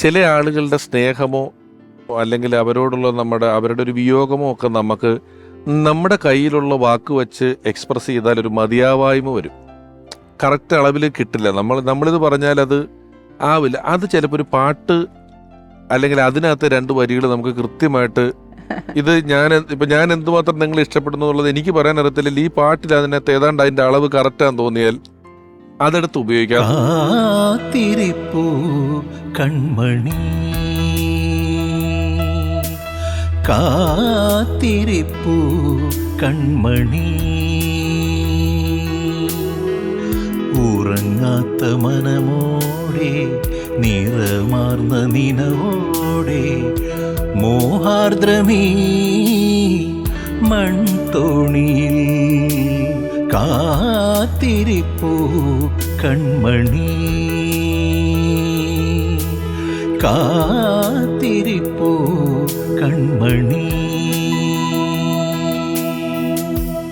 ചില ആളുകളുടെ സ്നേഹമോ അല്ലെങ്കിൽ അവരോടുള്ള അവരുടെ ഒരു വിയോഗമോ ഒക്കെ നമുക്ക് നമ്മുടെ കയ്യിലുള്ള വാക്ക് വെച്ച് എക്സ്പ്രസ് ചെയ്താൽ ഒരു മതിയാവായ്മ വരും. കറക്റ്റ് അളവിൽ കിട്ടില്ല. നമ്മളിത് പറഞ്ഞാൽ അത് ആവില്ല. അത് ചിലപ്പോൾ ഒരു പാട്ട് അല്ലെങ്കിൽ അതിനകത്ത് 2 വരികൾ നമുക്ക് കൃത്യമായിട്ട് ഇത് ഞാൻ എന്തുമാത്രം നിങ്ങൾ ഇഷ്ടപ്പെടുന്നു എന്നുള്ളത് എനിക്ക് പറയാൻ അറിയത്തില്ല. ഈ പാട്ടിൽ അതിനകത്ത് ഏതാണ്ട് അതിൻ്റെ അളവ് കറക്റ്റാന്ന് തോന്നിയാൽ അതെടുത്ത് ഉപയോഗിക്കാം. കാത്തിരിപ്പൂ കൺമണി, കാത്തിരിപ്പൂ കൺമണി, ഉറങ്ങാത്ത മനമോടെ നിറമാർന്ന നിനവോടെ മോഹാർദ്രമീ മൺതോണിയിൽ കാത്തിരിപ്പൂ കൺമണി, കാത്തിരിപ്പൂ കൺമണി.